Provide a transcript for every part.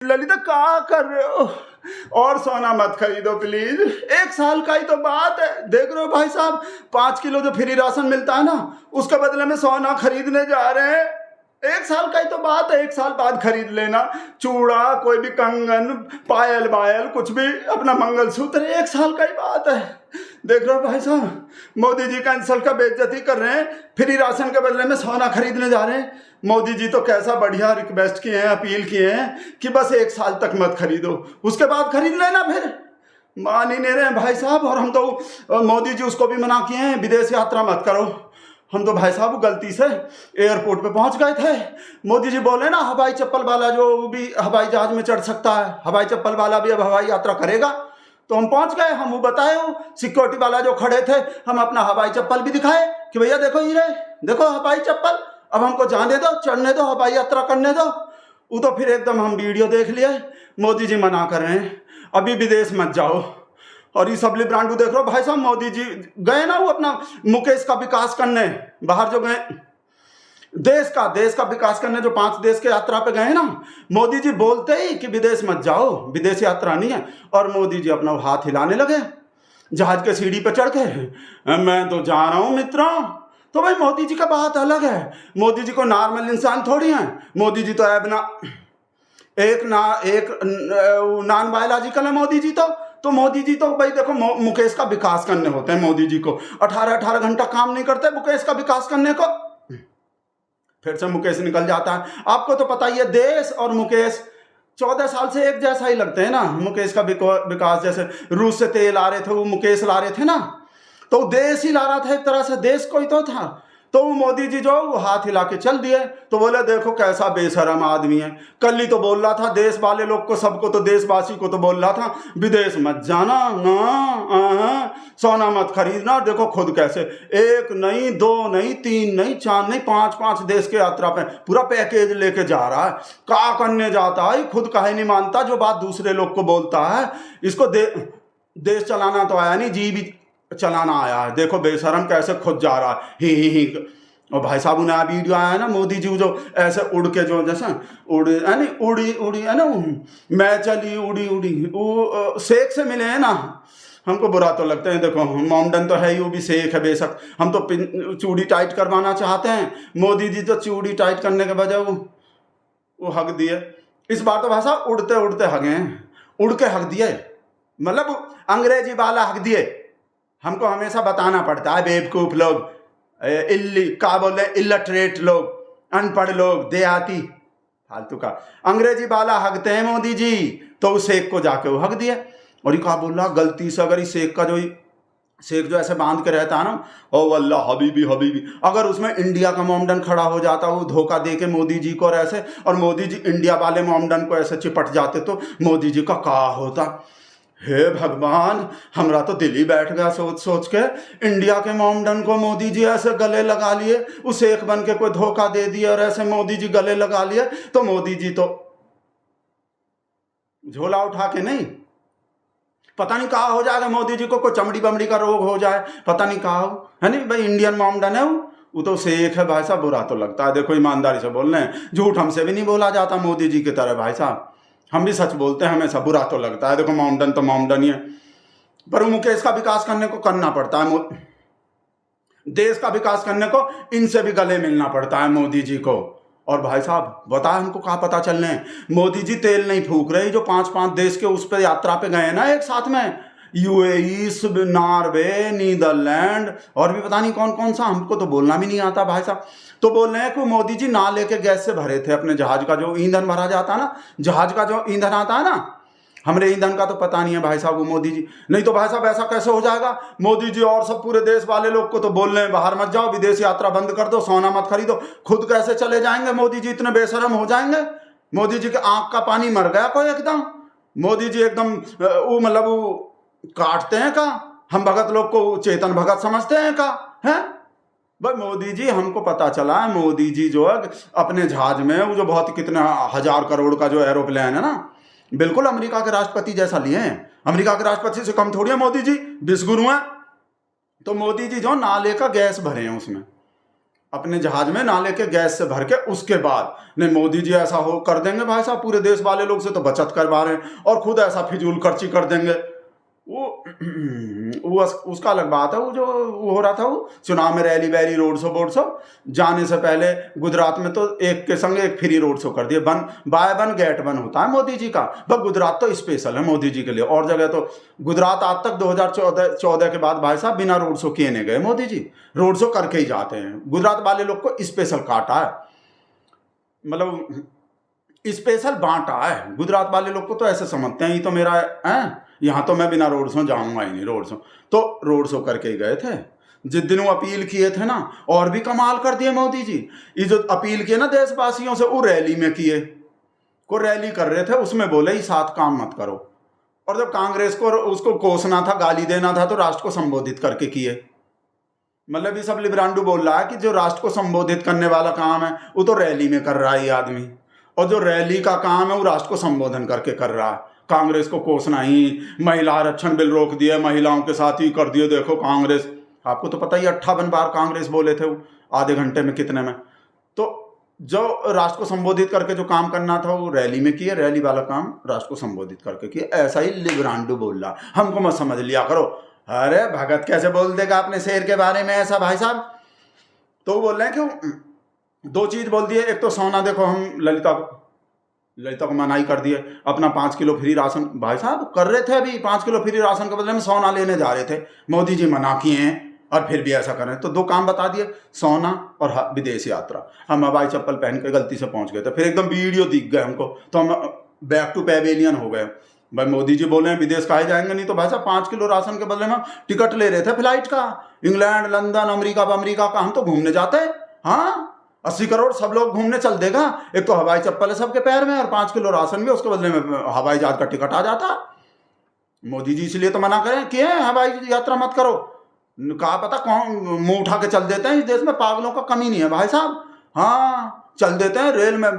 ललिता क्या कर रहे हो? और सोना मत खरीदो प्लीज, 1 साल का ही तो बात है। देख रहे हो भाई साहब, 5 किलो जो फ्री राशन मिलता है ना, उसके बदले में सोना खरीदने जा रहे हैं। 1 साल का ही तो बात है, 1 साल बाद खरीद लेना। चूड़ा, कोई भी कंगन, पायल बायल, कुछ भी, अपना मंगलसूत्र, 1 साल का ही बात है। देख रहे हो भाई साहब, मोदी जी कैंसल का बेइज्जती कर रहे हैं, फ्री राशन के बदले में सोना खरीदने जा रहे हैं। मोदी जी तो कैसा बढ़िया रिक्वेस्ट किए हैं, अपील किए हैं कि बस 1 साल तक मत खरीदो, उसके बाद खरीद लेना। फिर मान ही नहीं रहे हैं भाई साहब। और हम तो मोदी जी उसको भी मना किए हैं, विदेश यात्रा मत करो। हम तो भाई साहब गलती से एयरपोर्ट पे पहुंच गए थे। मोदी जी बोले ना, हवाई चप्पल वाला जो भी हवाई जहाज में चढ़ सकता है, हवाई चप्पल वाला भी अब हवाई यात्रा करेगा। तो हम पहुंच गए। हम वो बताए, सिक्योरिटी वाला जो खड़े थे, हम अपना हवाई चप्पल भी दिखाए कि भैया देखो ये रहे, देखो हवाई चप्पल, अब हमको जाने दो, चढ़ने दो, हवाई यात्रा करने दो। वो तो फिर एकदम हम वीडियो देख लिए, मोदी जी मना कर रहे हैं अभी विदेश मत जाओ। और ये सबली ब्रांड देख रहे हो भाई साहब, मोदी जी गए ना वो अपना मुकेश का विकास करने, बाहर जो गए, देश का विकास करने, जो 5 देश के यात्रा पे गए ना, मोदी जी बोलते ही कि विदेश मत जाओ, विदेश यात्रा नहीं है, और मोदी जी अपना हाथ हिलाने लगे जहाज के सीढ़ी पे चढ़ के, मैं तो जा रहा हूं मित्रों। तो भाई मोदी जी का बात अलग है, मोदी जी को नॉर्मल इंसान थोड़ी है। मोदी जी तो एक नॉन बायोलॉजिकल है मोदी जी तो मोदी जी तो भाई देखो, मुकेश का विकास करने होते हैं मोदी जी को। 18 घंटा काम नहीं करते मुकेश का विकास करने को, फिर से मुकेश निकल जाता है। आपको तो पता ही है, देश और मुकेश 14 साल से एक जैसा ही लगते हैं ना। मुकेश का विकास, जैसे रूस से तेल आ रहे थे वो मुकेश ला रहे थे ना, तो देश ही ला रहा था, एक तरह से देश को ही तो था। तो वो मोदी जी जो वो हाथ हिला के चल दिए, तो बोले देखो कैसा बेशरम आदमी है। कल ही तो बोल रहा था देश वाले लोग को, सबको, तो देशवासी को तो बोल रहा था विदेश मत जाना ना, सोना मत खरीदना। देखो खुद कैसे 1 नहीं 2 नहीं 3 नहीं 4 नहीं 5 देश के यात्रा पे पूरा पैकेज लेके जा रहा है। क्या करने जाता है, खुद काहे नहीं मानता जो बात दूसरे लोग को बोलता है। इसको देश चलाना तो आया नहीं, जी भी चलाना आया है। देखो बेशरम कैसे खुद जा रहा है, ही। और भाई साहब नया वीडियो आया है ना, मोदी जी जो ऐसे उड़ के, जो जैसे उड़ी है ना, उड़ी है ना, मैं चली उड़ी वो शेख से मिले हैं ना, हमको बुरा तो लगता है। देखो मोमडन तो है ही, वो भी शेख है बेशक। हम तो चूड़ी टाइट करवाना चाहते हैं, मोदी जी तो चूड़ी टाइट करने के बजाय वो हक दिए। इस बार तो भाई साहब उड़ते उड़ते हगे हैं, उड़ के हक दिए, मतलब अंग्रेजी वाला हक दिए। हमको हमेशा बताना पड़ता है, बेवकूफ लोग, क्या बोल रहे, इलिटरेट लोग, अनपढ़ लोग, देहाती, फालतू का अंग्रेजी वाला हकते हैं मोदी जी। तो उस शेख को जाके वो हक दिए। और ये क्या बोल रहा, गलती से अगर इस शेख जो ऐसे बांध के रहता है ना, ओ अल्लाह हबीबी, अगर उसमें इंडिया का मोमडन खड़ा हो जाता, वो धोखा दे के मोदी जी को, और ऐसे, और मोदी जी इंडिया वाले मोमडन को ऐसे चिपट जाते, तो मोदी जी का क्या होता। हे भगवान, हमरा तो दिल ही बैठ गया सोच सोच के। इंडिया के मोमडन को मोदी जी ऐसे गले लगा लिए, उस एक बन के कोई धोखा दे दिया और ऐसे मोदी जी गले लगा लिए, तो मोदी जी तो झोला उठा के नहीं, पता नहीं कहा हो जाएगा मोदी जी को, कोई चमड़ी बमड़ी का रोग हो जाए, पता नहीं कहा हो, है नहीं भाई। इंडियन मोमडन है वो तो शेख है भाई साहब, बुरा तो लगता है। देखो ईमानदारी से बोल रहे हैं, झूठ हमसे भी नहीं बोला जाता मोदी जी की तरह भाई साहब, हम भी सच बोलते हैं हमेशा। बुरा तो लगता है, देखो मोमडन तो मोमडन ही है, पर मुकेश का विकास करने को करना पड़ता है, देश का विकास करने को इनसे भी गले मिलना पड़ता है मोदी जी को। और भाई साहब बताए हमको कहाँ पता चलने, मोदी जी तेल नहीं फूक रहे, जो 5 देश के उस पर यात्रा पे गए ना एक साथ में, यूएई, नॉर्वे, नीदरलैंड, और भी पता नहीं कौन कौन सा, हमको तो बोलना भी नहीं आता भाई साहब। तो बोल रहे हैं कि मोदी जी ना लेके गैस से भरे थे अपने जहाज का, जो ईंधन भरा जाता है ना, जहाज का जो ईंधन आता है ना, हमरे ईंधन का तो पता नहीं है भाई साहब वो मोदी जी। नहीं तो भाई साहब ऐसा कैसे हो जाएगा, मोदी जी और सब पूरे देश वाले लोग को तो बोल रहे हैं बाहर मत जाओ, विदेश यात्रा बंद कर दो, सोना मत खरीदो, खुद कैसे चले जाएंगे मोदी जी, इतने बेशरम हो जाएंगे। मोदी जी के आंख का पानी मर गया कोई एकदम। मोदी जी एकदम वो मतलब वो काटते हैं का, हम भगत लोग को चेतन भगत समझते हैं का, है भाई। मोदी जी हमको पता चला है, मोदी जी जो है अपने जहाज में वो जो बहुत कितने 1000 करोड़ का जो एरोप्लेन है ना, बिल्कुल अमेरिका के राष्ट्रपति जैसा लिए हैं। अमेरिका के राष्ट्रपति से कम थोड़ी है मोदी जी, विश्व गुरु हैं। तो मोदी जी जो नाले का गैस भरे हैं उसमें, अपने जहाज में ना लेके गैस से भर के उसके बाद नहीं मोदी जी ऐसा हो कर देंगे भाई साहब, पूरे देश वाले लोग से तो बचत करवा रहे हैं और खुद ऐसा फिजूल खर्ची कर देंगे। वो उसका अलग बात है। वो जो वो हो रहा था वो चुनाव में रैली वैली रोड शो जाने से पहले गुजरात में तो एक के संग एक फ्री रोड शो कर दिए। बाय वन गेट वन होता है मोदी जी का, बस गुजरात तो स्पेशल है मोदी जी के लिए। और जगह तो गुजरात आज तक 2014 के बाद भाई साहब बिना रोड शो किए नहीं गए मोदी जी, रोड शो करके ही जाते हैं। गुजरात वाले लोग को स्पेशल काटा है, मतलब स्पेशल बांटा है। गुजरात वाले लोग को तो ऐसे समझते हैं ये तो मेरा है, यहाँ तो मैं बिना रोड शो जाऊंगा ही नहीं। रोड शो तो रोड शो करके ही गए थे। जिस दिन वो अपील किए थे ना, और भी कमाल कर दिए मोदी जी। ये जो अपील किए ना देशवासियों से, वो रैली में किए, को रैली कर रहे थे उसमें बोले ही साथ काम मत करो। और जब कांग्रेस को उसको कोसना था, गाली देना था, तो राष्ट्र को संबोधित करके किए। मतलब ये सब लिब्रांडू बोल रहा है कि जो राष्ट्र को संबोधित करने वाला काम है वो तो रैली में कर रहा है ये आदमी, और जो रैली का काम है वो राष्ट्र को संबोधन करके कर रहा है। कांग्रेस को कोसना ही, महिला आरक्षण बिल रोक दिया, महिलाओं के साथ ही कर दिए, देखो कांग्रेस। आपको तो पता ही 58 बार कांग्रेस बोले थे वो आधे घंटे में कितने में। तो जो राष्ट्र को संबोधित करके जो काम करना था वो रैली में किए, रैली वाला काम राष्ट्र को संबोधित करके किए। ऐसा ही लिब्रांडू बोल रहा, हमको मत समझ लिया करो। अरे भगत कैसे बोल देगा अपने शेर के बारे में ऐसा भाई साहब। तो वो बोल रहे हैं कि दो चीज बोल दिए, एक तो सोना, देखो हम ललिता को मनाही कर दिए, अपना 5 किलो फ्री राशन भाई साहब कर रहे थे। अभी 5 किलो फ्री राशन के बदले में सोना लेने जा रहे थे, मोदी जी मना किए हैं और फिर भी ऐसा कर रहे हैं। तो दो काम बता दिए, सोना और विदेश यात्रा। हम हवाई चप्पल पहन के गलती से पहुंच गए थे, फिर एकदम वीडियो दिख गए हमको, तो हम बैक टू पेवेलियन हो गए। भाई मोदी जी बोले हैं विदेश काहे जाएंगे, नहीं तो भाई साहब 5 किलो राशन के बदले में टिकट ले रहे थे फ्लाइट का, इंग्लैंड, लंदन, अमेरिका का। हम तो घूमने जाते हैं, हाँ 80 करोड़ सब लोग घूमने चल देगा। एक तो हवाई चप्पल है सबके पैर में, और 5 किलो राशन भी, उसके बदले में हवाई जहाज का टिकट आ जाता। मोदी जी इसलिए तो मना करें कि हवाई यात्रा मत करो। कहा पता कौन मुंह उठा के चल देते हैं। इस देश में पागलों का कमी नहीं है भाई साहब। हाँ चल देते हैं, रेल में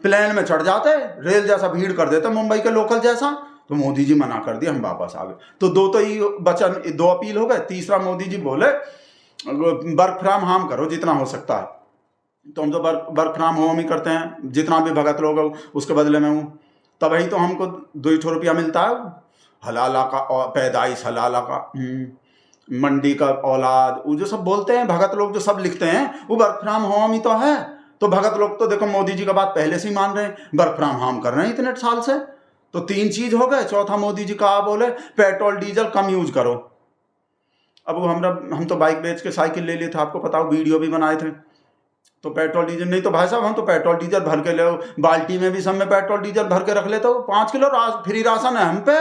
प्लेन में चढ़ जाते, रेल जैसा भीड़ कर देते मुंबई के लोकल जैसा। तो मोदी जी मना कर दिया, हम वापस आ गए। तो दो तो ही वचन, 2 अपील हो गए। तीसरा मोदी जी बोले वर्क फ्रॉम होम करो जितना हो सकता है। तो हम तो वर्क फ्रॉम होम ही करते हैं, जितना भी भगत लोग है उसके बदले में हूँ। तभी तो हमको 2 रुपया मिलता है। हलाला का पैदाइश, हलाला का मंडी का औलाद, वो जो सब बोलते हैं भगत लोग, जो सब लिखते हैं, वो वर्क फ्रॉम होम ही तो है। तो भगत लोग तो देखो मोदी जी का बात पहले से ही मान रहे हैं, वर्क फ्रॉम होम कर रहे हैं इतने साल से। तो 3 चीज हो गए। चौथा मोदी जी कहा बोले पेट्रोल डीजल कम यूज करो। अब हम तो बाइक बेच के साइकिल ले लिए थे, आपको पता हो, वीडियो भी बनाए थे। तो पेट्रोल डीजल नहीं तो भाई साहब हम तो पेट्रोल डीजल भर के ले, बाल्टी में भी सब में पेट्रोल डीजल भर के रख लेते हो। 5 किलो फ्री राशन है हम पे,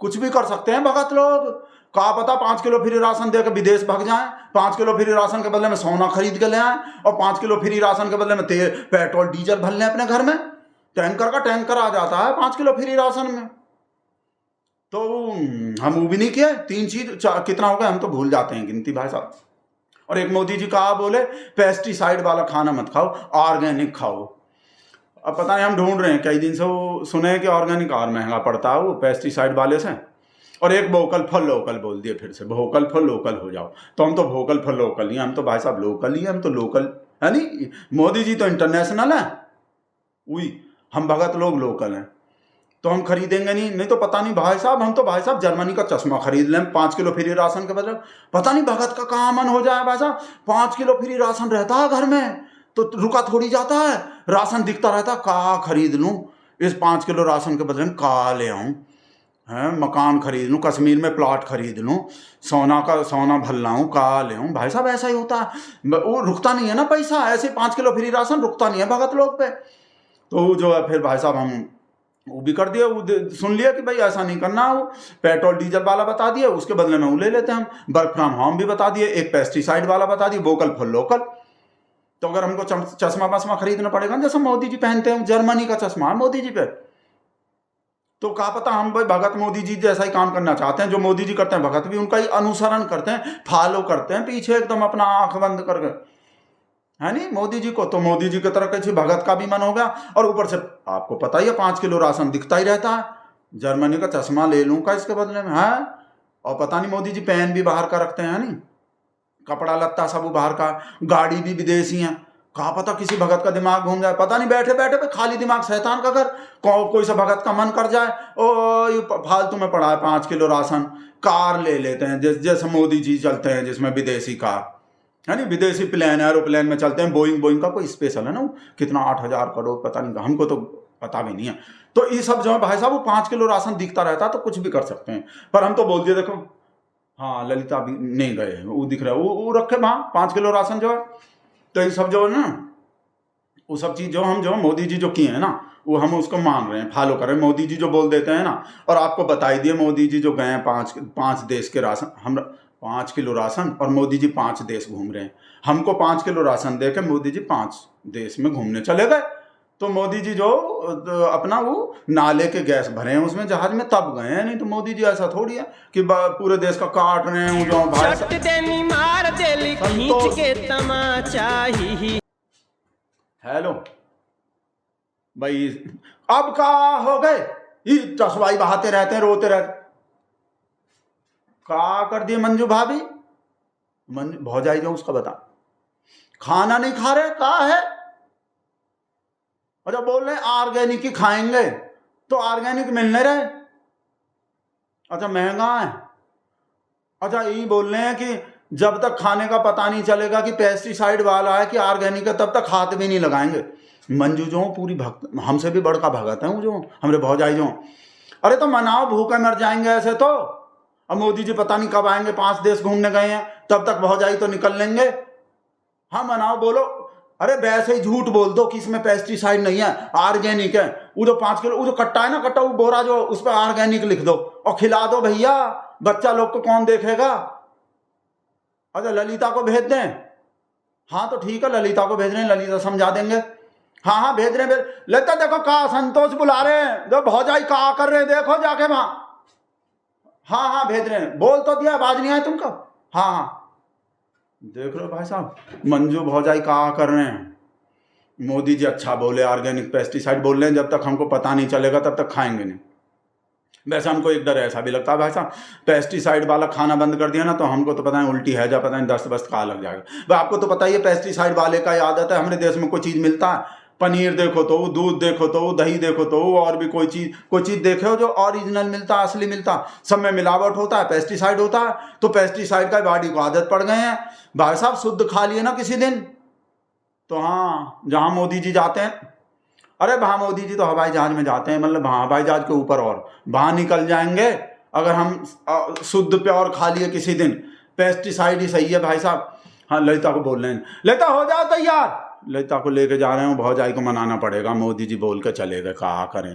कुछ भी कर सकते हैं भगत लोग। कहा पता 5 किलो फ्री राशन दे के विदेश भाग जाएं, 5 किलो फ्री राशन के बदले में सोना खरीद के ले आए, और 5 किलो फ्री राशन के बदले में पेट्रोल डीजल भर लें अपने घर में। टैंकर का टैंकर आ जाता है 5 किलो फ्री राशन में। तो हम वो भी नहीं किए। 3 चीज कितना हो गया हम तो भूल जाते हैं गिनती भाई साहब। और एक मोदी जी कहा बोले पेस्टिसाइड वाला खाना मत खाओ, ऑर्गेनिक खाओ। अब पता नहीं हम ढूंढ रहे हैं कई दिन से, वो सुने कि ऑर्गेनिक और महंगा पड़ता है वो पेस्टिसाइड वाले से। और एक वोकल फॉर लोकल बोल दिए फिर से, वोकल फॉर लोकल हो जाओ। तो हम तो वोकल फॉर लोकल ही, हम तो भाई साहब लोकल ही, हम तो लोकल है नहीं। मोदी जी तो इंटरनेशनल है, वही हम भगत लोग लोकल हैं। तो हम खरीदेंगे नहीं तो पता नहीं भाई साहब, हम तो भाई साहब जर्मनी का चश्मा खरीद लें 5 किलो फ्री राशन के बदले। पता नहीं भगत का कहाँ मन हो जाए भाई साहब। 5 किलो फ्री राशन रहता है घर में तो रुका थोड़ी जाता है, राशन दिखता रहता, कहाँ खरीद लूँ इस 5 किलो राशन के बदले में, कहाँ ले आऊँ है, मकान खरीद लूँ, कश्मीर में प्लॉट खरीद लूँ, सोना भर लाऊँ, कहाँ ले आऊँ। भाई साहब ऐसा ही होता है, वो रुकता नहीं है ना पैसा। ऐसे 5 किलो फ्री राशन रुकता नहीं है भगत लोग पे। तो जो है फिर भाई साहब हम वो भी कर दिया, वो सुन लिया कि भाई ऐसा नहीं करना। वो पेट्रोल डीजल वाला बता दिया, उसके बदले में वो ले लेते हैं हम। वर्क फ्रॉम होम भी बता दिए, एक पेस्टिसाइड वाला बता दिए, वोकल फॉर लोकल। तो अगर हमको चश्मा वश्मा खरीदना पड़ेगा जैसे मोदी जी पहनते हैं, जर्मनी का चश्मा है मोदी जी पे, तो क्या पता हम भाई भगत मोदी जी जैसा ही काम करना चाहते हैं। जो मोदी जी करते हैं भगत भी उनका ही अनुसरण करते हैं, फॉलो करते हैं पीछे एकदम अपना आंख बंद करके, है नहीं मोदी जी को। तो मोदी जी की तरह किसी भगत का भी मन हो गया। और ऊपर से आपको पता ही है 5 किलो राशन दिखता ही रहता है, जर्मनी का चश्मा ले लूँ का इसके बदले में है। और पता नहीं मोदी जी पेन भी बाहर का रखते हैं नहीं, कपड़ा लत्ता सब बाहर का, गाड़ी भी विदेशी है। कहा पता किसी भगत का दिमाग घूम जाए, पता नहीं बैठे बैठे पे खाली दिमाग शैतान का घर, कोई सा भगत का मन कर जाए ओ ये फालतू में पड़ा है 5 किलो राशन, कार ले लेते हैं जैसे मोदी जी चलते हैं जिसमें विदेशी कार है नहीं, विदेशी प्लेन एरोप्लेन में चलते हैं, बोइंग का कोई स्पेशल है ना, कितना 8,000 करोड़ पता नहीं, हमको तो पता भी नहीं है। तो ये सब जो है भाई साहब वो 5 किलो राशन दिखता रहता तो कुछ भी कर सकते हैं, पर हम तो बोल दिए देखो हाँ ललिता भी नहीं गए, वो दिख रहा है वो रखे वहाँ 5 किलो राशन जो है। तो ये सब जो है ना वो सब चीज़ जो हम जो मोदी जी जो किए हैं ना वो हम उसको मान रहे हैं, फॉलो कर रहे हैं। मोदी जी जो बोल देते हैं ना, और आपको बताई दिए मोदी जी जो गए हैं 5 देश के राशन, हम 5 किलो राशन, और मोदी जी 5 देश घूम रहे हैं। हमको 5 किलो राशन दे के मोदी जी 5 देश में घूमने चले गए। तो मोदी जी जो अपना वो नाले के गैस भरे हैं उसमें जहाज में तब गए हैं, नहीं तो मोदी जी ऐसा थोड़ी है कि पूरे देश का काट रहे हैं जो भाई मार देली खींच के तमाचा ही। हेलो भाई अब का हो गए, ये चशवाई बहाते रहते हैं, रोते रहते। का कर दिए मंजू भाभी, मंजू भौजाई जो उसका बता, खाना नहीं खा रहे का है? अच्छा बोल रहे ऑर्गेनिक ही खाएंगे तो ऑर्गेनिक मिलने रहे, अच्छा महंगा है। अच्छा ये बोल रहे हैं कि जब तक खाने का पता नहीं चलेगा कि पेस्टिसाइड वाला है कि ऑर्गेनिक है तब तक हाथ भी नहीं लगाएंगे। मंजू जो पूरी भक्त, हमसे भी बड़का भगत है जो हमारे भौजाई जो, अरे तो मनाओ भूखे मर जाएंगे ऐसे तो। अब मोदी जी पता नहीं कब आएंगे, 5 देश घूमने गए हैं, तब तक भौजाई तो निकल लेंगे। हाँ मनाओ बोलो, अरे वैसे ही झूठ बोल दो कि इसमें पेस्टिसाइड नहीं है ऑर्गेनिक है। वो जो 5 किलो वो जो कट्टा है ना, कट्टा वो बोरा जो उस पर ऑर्गेनिक लिख दो और खिला दो भैया, बच्चा लोग को कौन देखेगा। अच्छा ललिता को भेज दें, हाँ तो ठीक है ललिता को भेज रहे हैं, ललिता समझा देंगे। हाँ हाँ भेज रहे हैं, ललिता देखो का संतोष बुला रहे हैं, जो भौजाई का कर रहे हैं देखो जाके वहां। हाँ हाँ भेज रहे हैं, बोल तो दिया आवाज नहीं आया तुमको। हाँ हाँ देख लो भाई साहब मंजू भौजाई कहा कर रहे हैं, मोदी जी अच्छा बोले ऑर्गेनिक पेस्टिसाइड बोल रहे हैं, जब तक हमको पता नहीं चलेगा तब तक खाएंगे नहीं। वैसे हमको एक डर ऐसा भी लगता है भाई साहब, पेस्टिसाइड वाला खाना बंद कर दिया ना तो हमको तो पता है उल्टी है, जा पता नहीं दस्त बस्त कहाँ लग जाएगा। भाई आपको तो पता ही है पेस्टिसाइड वाले का आदत है, हमारे देश में कोई चीज़ मिलता है, पनीर देखो तो, दूध देखो तो, दही देखो तो, और भी कोई चीज़ देखे हो जो ओरिजिनल मिलता, असली मिलता, सब में मिलावट होता है, पेस्टिसाइड होता है। तो पेस्टिसाइड का बॉडी को आदत पड़ गए हैं। भाई साहब शुद्ध खा लिए ना किसी दिन तो, हाँ जहाँ मोदी जी जाते हैं, अरे वहाँ मोदी जी तो हवाई जहाज में जाते हैं, मतलब वहाँ हवाई जहाज के ऊपर, और वहाँ निकल जाएंगे अगर हम शुद्ध प्योर खा लिए किसी दिन। पेस्टिसाइड ही सही है भाई साहब। हाँ ललिता को बोल रहे हैं, ललिता हो जाओ तैयार, ललिता को लेके जा रहे हो, भौजाई को मनाना पड़ेगा, मोदी जी बोल के चले गए, कहा करें।